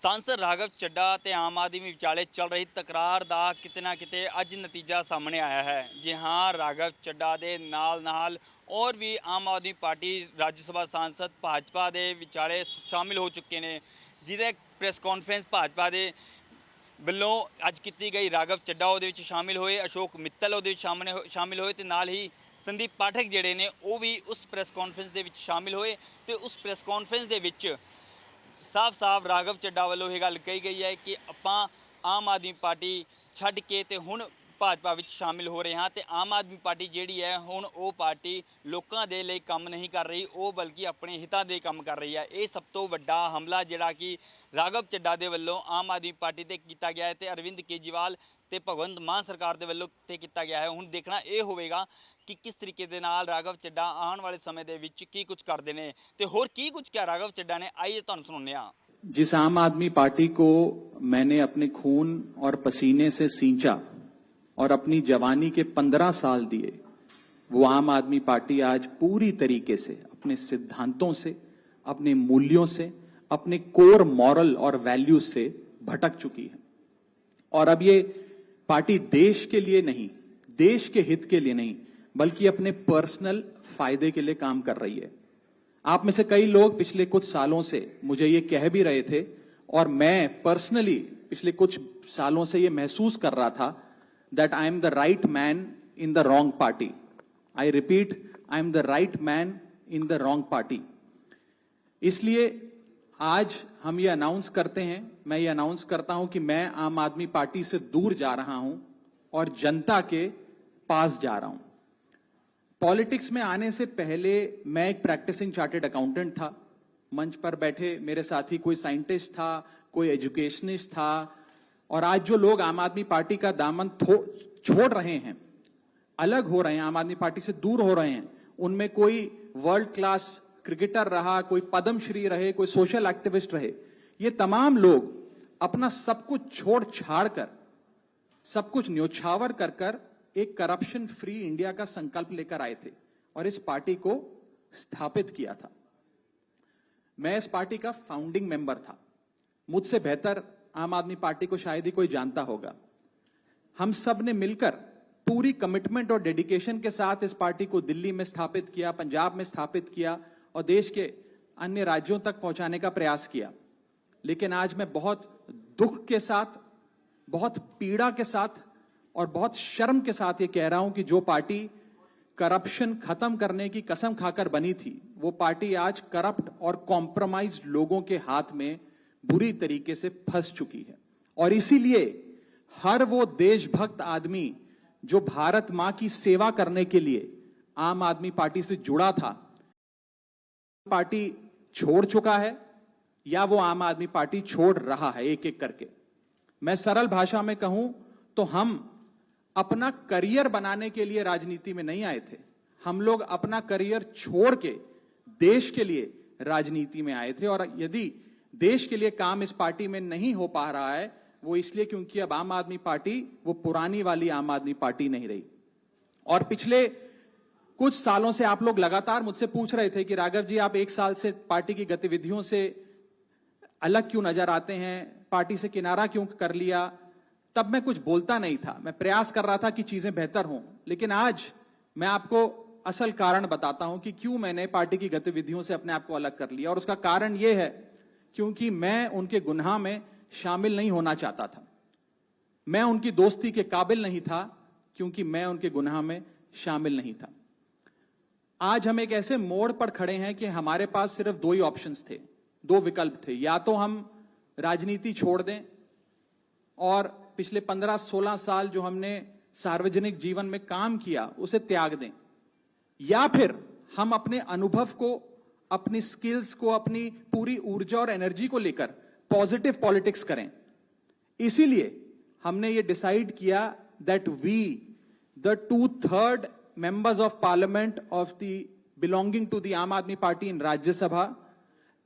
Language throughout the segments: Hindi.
सांसद राघव ਚੱਡਾ ਤੇ ਆਮ ਆਦਮੀ ਵਿਚਾਲੇ ਚੱਲ ਰਹੀ ਤਕਰਾਰ ਦਾ ਕਿਤੇ ਨਾ ਕਿਤੇ ਅੱਜ ਨਤੀਜਾ ਸਾਹਮਣੇ ਆਇਆ ਹੈ। ਜੀ ਹਾਂ, ਰਾਘਵ ਚੱਡਾ ਦੇ ਨਾਲ और भी आम आदमी पार्टी राज्य सभा सांसद भाजपा के विचाले शामिल हो चुके हैं, जिहदे प्रेस कॉन्फ्रेंस भाजपा के ਵੱਲੋਂ ਅੱਜ ਕੀਤੀ ਗਈ। ਰਾਘਵ ਚੱਡਾ ਉਹਦੇ ਵਿੱਚ ਸ਼ਾਮਿਲ ਹੋਏ, ਅਸ਼ੋਕ ਮਿੱਤਲ ਉਹਦੇ ਵਿੱਚ ਸ਼ਾਮਿਲ ਹੋਏ ਤੇ ਨਾਲ ਹੀ ਸੰਦੀਪ ਪਾਠਕ ਜਿਹੜੇ ਨੇ ਉਹ ਵੀ ਉਸ ਪ੍ਰੈਸ ਕਾਨਫਰੰਸ ਦੇ ਵਿੱਚ ਸ਼ਾਮਿਲ ਹੋਏ। ਤੇ ਉਸ ਪ੍ਰੈਸ ਕਾਨਫਰੰਸ ਦੇ ਵਿੱਚ ਸਾਫ਼ ਰਾਘਵ ਚੱਡਾ ਵੱਲੋਂ ਇਹ ਗੱਲ ਕਹੀ ਗਈ ਹੈ ਕਿ ਆਪਾਂ ਆਮ ਆਦਮੀ ਪਾਰਟੀ ਛੱਡ ਕੇ ਤੇ ਹੁਣ ਭਾਜਪਾ ਵਿੱਚ ਸ਼ਾਮਿਲ ਹੋ ਰਹੇ ਹਾਂ ਤੇ ਆਮ ਆਦਮੀ ਪਾਰਟੀ ਜਿਹੜੀ ਹੈ ਹੁਣ ਉਹ ਪਾਰਟੀ ਲੋਕਾਂ ਦੇ ਲਈ ਕੰਮ ਨਹੀਂ ਕਰ ਰਹੀ, ਉਹ ਬਲਕਿ ਆਪਣੇ ਹਿੱਤਾਂ ਦੇ ਕੰਮ ਕਰ ਰਹੀ ਹੈ। ਇਹ ਸਭ ਤੋਂ ਵੱਡਾ ਹਮਲਾ ਜਿਹੜਾ ਕਿ ਰਾਘਵ ਚੱਡਾ ਦੇ ਵੱਲੋਂ ਆਮ ਆਦਮੀ ਪਾਰਟੀ ਤੇ ਕੀਤਾ ਗਿਆ ਹੈ ਤੇ ਅਰਵਿੰਦ ਕੇਜਰੀਵਾਲ ਤੇ ਭਗਵੰਤ ਮਾਨ ਸਰਕਾਰ ਦੇ ਵੱਲੋਂ ਤੇ ਕੀਤਾ ਗਿਆ ਹੈ। ਹੁਣ ਦੇਖਣਾ ਇਹ ਹੋਵੇਗਾ ਕਿ किस तरीके ਦੇ ਨਾਲ ਰਾਘਵ ਚੱਡਾ ਆਉਣ ਵਾਲੇ ਸਮੇਂ ਦੇ ਵਿੱਚ ਕੀ ਕੁਝ ਕਰਦੇ ਨੇ ਤੇ ਹੋਰ ਕੀ ਕੁਝ ਕਿਹਾ ਰਾਘਵ ਚੱਡਾ ਨੇ। ਆइए ਤੁਹਾਨੂੰ ਸੁਣਾਉਂਦੇ ਹਾਂ। जिस आम आदमी पार्टी को मैंने अपने खून और पसीने से सींचा और अपनी जवानी के 15 साल दिए, वो आम आदमी पार्टी आज पूरी तरीके से अपने सिद्धांतों से, अपने मूल्यों से, अपने कोर मॉरल और वैल्यूज से भटक चुकी है। और अब ये पार्टी देश के लिए नहीं, देश के हित के लिए नहीं, बल्कि अपने पर्सनल फायदे के लिए काम कर रही है। आप में से कई लोग पिछले कुछ सालों से मुझे ये कह भी रहे थे और मैं पर्सनली पिछले कुछ सालों से ये महसूस कर रहा था that I am the right man in the wrong party. I repeat, I am the right man in the wrong party. इसलिए आज हम ये अनाउंस करते हैं, मैं ये अनाउंस करता हूं कि मैं आम आदमी पार्टी से दूर जा रहा हूं और जनता के पास जा रहा हूं। पॉलिटिक्स में आने से पहले मैं एक प्रैक्टिसिंग चार्टर्ड अकाउंटेंट था। मंच पर बैठे मेरे साथी कोई साइंटिस्ट था, कोई एजुकेशनिस्ट था, और आज जो लोग आम आदमी पार्टी का दामन छोड़ रहे हैं, अलग हो रहे हैं, आम आदमी पार्टी से दूर हो रहे हैं, उनमें कोई वर्ल्ड क्लास क्रिकेटर रहा, कोई पद्मश्री रहे, कोई सोशल एक्टिविस्ट रहे, ये तमाम लोग अपना सब कुछ छोड़ छाड़ कर, सब कुछ न्योछावर कर एक करप्शन फ्री इंडिया का संकल्प लेकर आए थे और इस पार्टी को स्थापित किया था। मैं इस पार्टी का फाउंडिंग मेंबर था। मुझसे बेहतर आम आदमी पार्टी को शायद ही कोई जानता होगा। हम सब ने मिलकर पूरी कमिटमेंट और डेडिकेशन के साथ इस पार्टी को दिल्ली में स्थापित किया, पंजाब में स्थापित किया और देश के अन्य राज्यों तक पहुंचाने का प्रयास किया। लेकिन आज मैं बहुत दुख के साथ, बहुत पीड़ा के साथ और बहुत शर्म के साथ ये कह रहा हूं कि जो पार्टी करप्शन खत्म करने की कसम खाकर बनी थी, वो पार्टी आज करप्ट और कॉम्प्रोमाइज लोगों के हाथ में बुरी तरीके से फंस चुकी है। और इसीलिए हर वो देशभक्त आदमी जो भारत मां की सेवा करने के लिए आम आदमी पार्टी से जुड़ा था, पार्टी छोड़ चुका है या वो आम आदमी पार्टी छोड़ रहा है एक एक करके। मैं सरल भाषा में कहूं तो हम अपना करियर बनाने के लिए राजनीति में नहीं आए थे। हम लोग अपना करियर छोड़ के देश के लिए राजनीति में आए थे। और यदि देश के लिए काम इस पार्टी में नहीं हो पा रहा है, वो इसलिए क्योंकि अब आम आदमी पार्टी वो पुरानी वाली आम आदमी पार्टी नहीं रही। और पिछले कुछ सालों से आप लोग लगातार मुझसे पूछ रहे थे कि राघव जी, आप एक साल से पार्टी की गतिविधियों से अलग क्यों नजर आते हैं, पार्टी से किनारा क्यों कर लिया। तब मैं कुछ बोलता नहीं था, मैं प्रयास कर रहा था कि चीजें बेहतर हों। लेकिन आज मैं आपको असल कारण बताता हूं कि क्यों मैंने पार्टी की गतिविधियों से अपने आप को अलग कर लिया। और उसका कारण यह है क्योंकि मैं उनके गुनाह में शामिल नहीं होना चाहता था। मैं उनकी दोस्ती के काबिल नहीं था क्योंकि मैं उनके गुनाह में शामिल नहीं था। आज हम एक ऐसे मोड़ पर खड़े हैं कि हमारे पास सिर्फ दो ही ऑप्शंस थे, दो विकल्प थे। या तो हम राजनीति छोड़ दें और पिछले 15-16 साल जो हमने सार्वजनिक जीवन में काम किया उसे त्याग दें, या फिर हम अपने अनुभव को, अपनी स्किल्स को, अपनी पूरी ऊर्जा और एनर्जी को लेकर पॉजिटिव पॉलिटिक्स करें। इसीलिए हमने ये डिसाइड किया that we, the 2/3 members of parliament of the belonging to the Aam Aadmi Party in Rajya Sabha,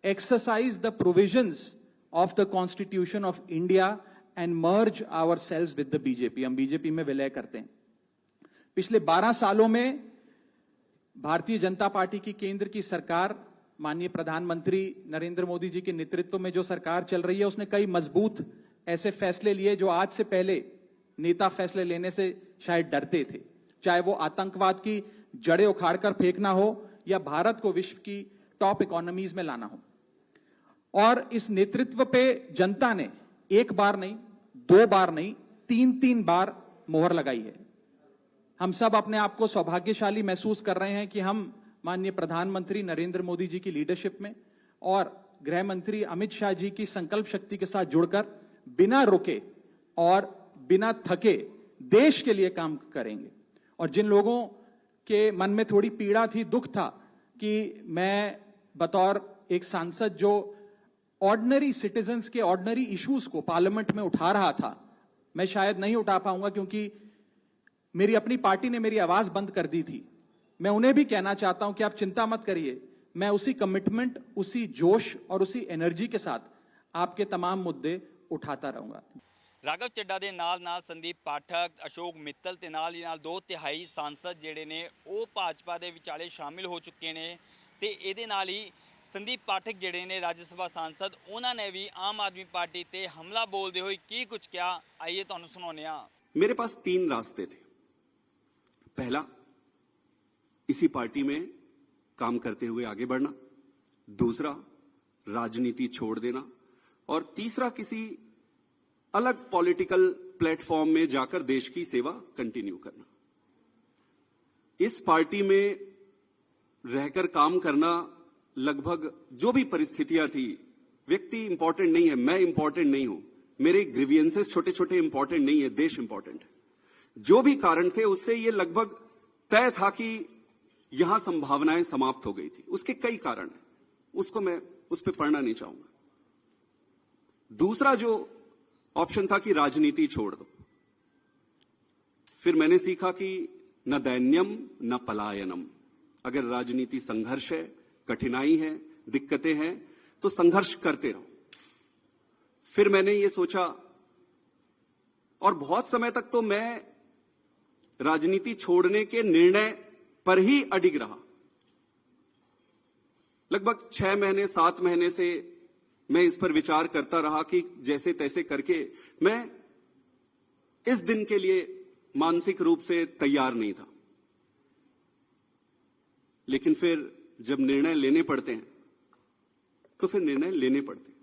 exercise the provisions of the constitution of India and merge our selves with the BJP. हम बीजेपी में विलय करते हैं। पिछले 12 सालों में भारतीय जनता पार्टी की केंद्र की सरकार माननीय प्रधानमंत्री नरेंद्र मोदी जी के नेतृत्व में जो सरकार चल रही है उसने कई मजबूत ऐसे फैसले लिए जो आज से पहले नेता फैसले लेने से शायद डरते थे, चाहे वो आतंकवाद की जड़ें उखाड़कर फेंकना हो या भारत को विश्व की टॉप इकोनॉमीज में लाना हो। और इस नेतृत्व पे जनता ने एक बार नहीं, दो बार नहीं, तीन बार मोहर लगाई है। हम सब अपने आप को सौभाग्यशाली महसूस कर रहे हैं कि हम माननीय प्रधानमंत्री नरेंद्र मोदी जी की लीडरशिप में और गृह मंत्री अमित शाह जी की संकल्प शक्ति के साथ जुड़कर बिना रुके और बिना थके देश के लिए काम करेंगे। और जिन लोगों के मन में थोड़ी पीड़ा थी, दुख था कि मैं बतौर एक सांसद जो ऑर्डिनरी सिटीजन्स के ऑर्डिनरी इश्यूज को पार्लियामेंट में उठा रहा था, मैं शायद नहीं उठा पाऊंगा क्योंकि मेरी अपनी पार्टी ने मेरी आवाज बंद कर दी थी। मैं उन्हें भी कहना चाहता हूं कि आप चिंता मत करिए, मैं उसी कमिटमेंट, उसी जोश और उसी एनर्जी के साथ आपके तमाम मुद्दे उठाता रहूंगा। ਰਾਘਵ ਚੱਡਾ ਦੇ ਨਾਲ ਸੰਦੀਪ ਪਾਠਕ, ਅਸ਼ੋਕ ਮਿੱਤਲ ਤੇ ਨਾਲ ਹੀ ਨਾਲ 2/3 ਸਾਂਸਦ ਜਿਹੜੇ ਨੇ ਉਹ ਭਾਜਪਾ ਦੇ ਵਿਚਾਲੇ ਸ਼ਾਮਿਲ ਹੋ ਚੁੱਕੇ ਨੇ ਤੇ ਇਹਦੇ ਨਾਲ ਹੀ ਸੰਦੀਪ ਪਾਠਕ ਜਿਹੜੇ ਨੇ ਰਾਜ ਸਭਾ ਸਾਂਸਦ, ਉਹਨਾਂ ਨੇ ਵੀ ਆਮ ਆਦਮੀ ਪਾर्टी ਤੇ ਹਮਲਾ ਬੋਲਦੇ ਹੋਏ ਕੀ ਕੁਝ ਕਿਹਾ, ਆइए ਤੁਹਾਨੂੰ ਸੁਣਾਉਂਦੇ ਹਾਂ। मेरे पास 3 रास्ते थे। पहला, इसी पार्टी में काम करते हुए आगे बढ़ना, दूसरा राजनीति छोड़ देना और तीसरा किसी अलग पॉलिटिकल प्लेटफॉर्म में जाकर देश की सेवा कंटिन्यू करना। इस पार्टी में रहकर काम करना, लगभग जो भी परिस्थितियां थी, व्यक्ति इंपॉर्टेंट नहीं है, मैं इंपॉर्टेंट नहीं हूं, मेरे ग्रीवियंसेस छोटे छोटे इंपॉर्टेंट नहीं है, देश इंपॉर्टेंट है। जो भी कारण थे उससे ये लगभग तय था कि यहां संभावनाएं समाप्त हो गई थी। उसके कई कारण हैं, उसको मैं उस पर पढ़ना नहीं चाहूंगा। दूसरा जो ऑप्शन था कि राजनीति छोड़ दो। फिर मैंने सीखा कि न दैन्यम न पलायनम। अगर राजनीति संघर्ष है, कठिनाई है, दिक्कतें हैं, तो संघर्ष करते रहो। फिर मैंने ये सोचा और बहुत समय तक तो मैं राजनीति छोड़ने के निर्णय पर ही अडिग रहा। लगभग 6 महीने 7 महीने से मैं इस पर विचार करता रहा कि जैसे तैसे करके मैं इस दिन के लिए मानसिक रूप से तैयार नहीं था। लेकिन फिर जब निर्णय लेने पड़ते हैं तो फिर निर्णय लेने पड़ते हैं।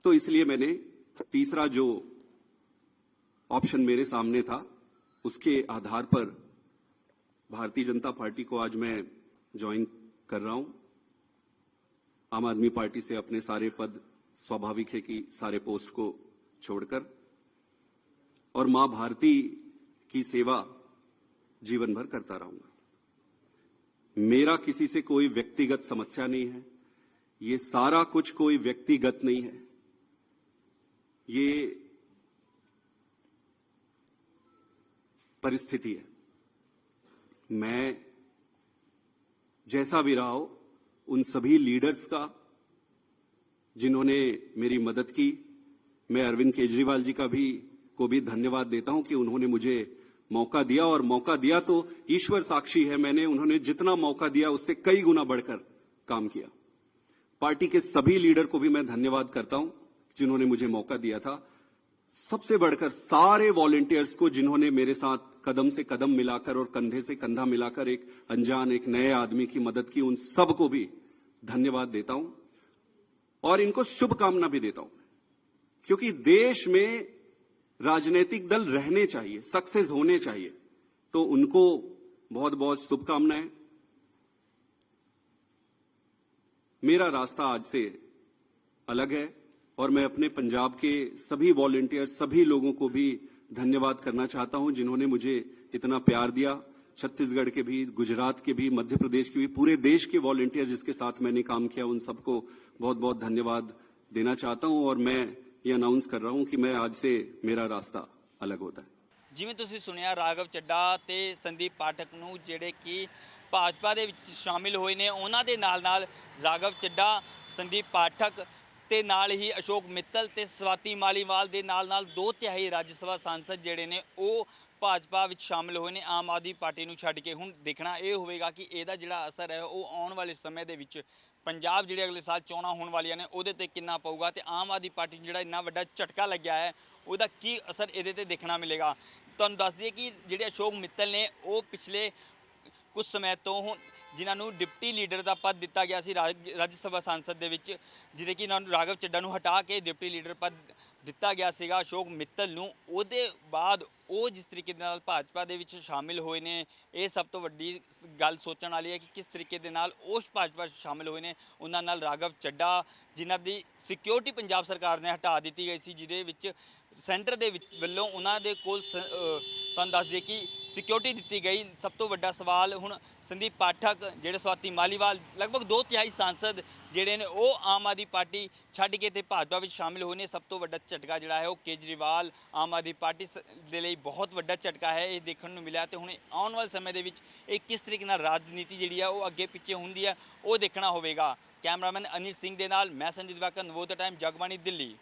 तो इसलिए मैंने तीसरा जो ऑप्शन मेरे सामने था उसके आधार पर भारतीय जनता पार्टी को आज मैं ज्वाइन कर रहा हूं। आम आदमी पार्टी से अपने सारे पद, स्वाभाविक है कि सारे पोस्ट को छोड़कर, और मां भारती की सेवा जीवन भर करता रहूंगा। मेरा किसी से कोई व्यक्तिगत समस्या नहीं है, ये सारा कुछ कोई व्यक्तिगत नहीं है, ये परिस्थिति है। मैं जैसा भी रहा हो, उन सभी लीडर्स का जिन्होंने मेरी मदद की, मैं अरविंद केजरीवाल जी को भी धन्यवाद देता हूं कि उन्होंने मुझे मौका दिया, और मौका दिया तो ईश्वर साक्षी है, मैंने उन्होंने जितना मौका दिया उससे कई गुना बढ़कर काम किया। पार्टी के सभी लीडर को भी मैं धन्यवाद करता हूं जिन्होंने मुझे मौका दिया था। सबसे बढ़कर सारे वॉलंटियर्स को जिन्होंने मेरे साथ कदम से कदम मिलाकर और कंधे से कंधा मिलाकर एक अनजान, एक नए आदमी की मदद की, उन सबको भी धन्यवाद देता हूं और इनको शुभकामना भी देता हूं, क्योंकि देश में राजनीतिक दल रहने चाहिए, सक्सेस होने चाहिए, तो उनको बहुत बहुत शुभकामनाएं। मेरा रास्ता आज से अलग है और मैं अपने पंजाब के सभी वॉलंटियर, सभी लोगों को भी धन्यवाद करना चाहता हूं जिन्होंने मुझे इतना प्यार दिया। छत्तीसगढ़ के भी, गुजरात के भी, मध्य प्रदेश के भी, पूरे देश के वॉलंटियर जिसके साथ मैंने काम किया, उन सबको बहुत बहुत धन्यवाद देना चाहता हूं। और मैं ये अनाउंस कर रहा हूं कि मैं आज से मेरा रास्ता अलग होता है। ਜਿਵੇਂ ਤੁਸੀਂ ਸੁਣਿਆ ਰਾਘਵ ਚੱਡਾ ਤੇ ਸੰਦੀਪ ਪਾਠਕ ਨੂੰ ਜਿਹੜੇ ਕਿ ਭਾਜਪਾ ਦੇ ਵਿੱਚ ਸ਼ਾਮਿਲ ਹੋਏ ਨੇ, ਉਹਨਾਂ ਦੇ ਨਾਲ ਰਾਘਵ ਚੱਡਾ, ਸੰਦੀਪ ਪਾਠਕ ਤੇ ਨਾਲ ਹੀ ਅਸ਼ੋਕ ਮਿੱਤਲ ਤੇ ਸਵਾਤੀ ਮਾਲੀਵਾਲ ਦੇ ਨਾਲ 2/3 ਰਾਜ ਸਭਾ ਸਾਂਸਦ ਜਿਹੜੇ ਨੇ ਉਹ ਭਾਜਪਾ ਵਿੱਚ ਸ਼ਾਮਿਲ ਹੋਏ ਨੇ ਆਮ ਆਦਮੀ ਪਾਰਟੀ ਨੂੰ ਛੱਡ ਕੇ। ਹੁਣ ਦੇਖਣਾ ਇਹ ਹੋਵੇਗਾ ਕਿ ਇਹਦਾ ਜਿਹੜਾ ਅਸਰ ਹੈ ਉਹ ਆਉਣ ਵਾਲੇ ਸਮੇਂ ਦੇ ਵਿੱਚ ਪੰਜਾਬ ਜਿਹੜੇ ਅਗਲੇ ਸਾਲ ਚੋਣਾਂ ਹੋਣ ਵਾਲੀਆਂ ਨੇ ਉਹਦੇ ਤੇ ਕਿੰਨਾ ਪਊਗਾ, ਤੇ ਆਮ ਆਦਮੀ ਪਾਰਟੀ ਨੂੰ ਜਿਹੜਾ ਇੰਨਾ ਵੱਡਾ ਝਟਕਾ ਲੱਗਿਆ ਹੈ ਉਹਦਾ ਕੀ ਅਸਰ ਇਹਦੇ ਤੇ ਦੇਖਣਾ ਮਿਲੇਗਾ। ਤੁਹਾਨੂੰ ਦੱਸ ਦਈਏ ਕਿ ਜਿਹੜੇ ਅਸ਼ੋਕ ਮਿੱਤਲ ਨੇ ਉਹ ਪਿਛਲੇ ਕੁਝ ਸਮੇਂ ਤੋਂ ਹੁਣ ਜਿਨ੍ਹਾਂ ਨੂੰ ਡਿਪਟੀ ਲੀਡਰ ਦਾ ਪਦ ਦਿੱਤਾ ਗਿਆ ਸੀ ਰਾਜ ਸਭਾ ਸੰਸਦ ਦੇ ਵਿੱਚ, ਜਿਹਦੇ ਕਿ ਇਹਨਾਂ ਨੂੰ ਰਾਘਵ ਚੱਡਾ ਨੂੰ ਹਟਾ ਕੇ ਡਿਪਟੀ ਲੀਡਰ ਪਦ ਦਿੱਤਾ ਗਿਆ ਸੀਗਾ ਅਸ਼ੋਕ ਮਿੱਤਲ ਨੂੰ, ਉਹਦੇ ਬਾਅਦ ਉਹ ਜਿਸ ਤਰੀਕੇ ਦੇ ਨਾਲ ਭਾਜਪਾ ਦੇ ਵਿੱਚ ਸ਼ਾਮਿਲ ਹੋਏ ਨੇ, ਇਹ ਸਭ ਤੋਂ ਵੱਡੀ ਗੱਲ ਸੋਚਣ ਵਾਲੀ ਹੈ ਕਿ ਕਿਸ ਤਰੀਕੇ ਦੇ ਨਾਲ ਉਸ ਭਾਜਪਾ 'ਚ ਸ਼ਾਮਿਲ ਹੋਏ ਨੇ। ਉਹਨਾਂ ਨਾਲ ਰਾਘਵ ਚੱਡਾ ਜਿਨ੍ਹਾਂ ਦੀ ਸਿਕਿਉਰਿਟੀ ਪੰਜਾਬ ਸਰਕਾਰ ਨੇ ਹਟਾ ਦਿੱਤੀ ਗਈ ਸੀ, ਜਿਹਦੇ ਵਿੱਚ ਸੈਂਟਰ ਦੇ ਵਿੱਚ ਵੱਲੋਂ ਉਹਨਾਂ ਦੇ ਕੋਲ ਤੁਹਾਨੂੰ ਦੱਸ ਦਈਏ ਕਿ ਸਿਕਿਉਰਿਟੀ ਦਿੱਤੀ ਗਈ। ਸਭ ਤੋਂ ਵੱਡਾ ਸਵਾਲ ਹੁਣ ਸੰਦੀਪ ਪਾਠਕ ਜਿਹੜੇ ਸਵਾਤੀ ਮਾਲੀਵਾਲ ਲਗਭਗ 2/3 ਸਾਂਸਦ ਜਿਹੜੇ ਨੇ ਉਹ ਆਮ ਆਦਮੀ ਪਾਰਟੀ ਛੱਡ ਕੇ ਤੇ ਭਾਜਪਾ ਵਿੱਚ ਸ਼ਾਮਿਲ ਹੋਏ ਨੇ। ਸਭ ਤੋਂ ਵੱਡਾ ਝਟਕਾ ਜਿਹੜਾ ਹੈ ਉਹ ਕੇਜਰੀਵਾਲ ਆਮ ਆਦਮੀ ਪਾਰਟੀ ਦੇ ਲਈ ਬਹੁਤ ਵੱਡਾ ਝਟਕਾ ਹੈ, ਇਹ ਦੇਖਣ ਨੂੰ ਮਿਲਿਆ। ਤੇ ਹੁਣ ਆਉਣ ਵਾਲੇ ਸਮੇਂ ਦੇ ਵਿੱਚ ਇਹ ਕਿਸ ਤਰੀਕੇ ਨਾਲ ਰਾਜਨੀਤੀ ਜਿਹੜੀ ਹੈ ਉਹ ਅੱਗੇ ਪਿੱਛੇ ਹੁੰਦੀ ਹੈ ਉਹ ਦੇਖਣਾ ਹੋਵੇਗਾ। ਕੈਮਰਾਮੈਨ ਅਨੀਸ ਸਿੰਘ ਦੇ ਨਾਲ ਮੈਂ ਸੰਜੀਤ ਵਾਕਰ, ਨਵੋਦਿਆ ਟਾਈਮ, ਜਗਬਾਣੀ, ਦਿੱਲੀ।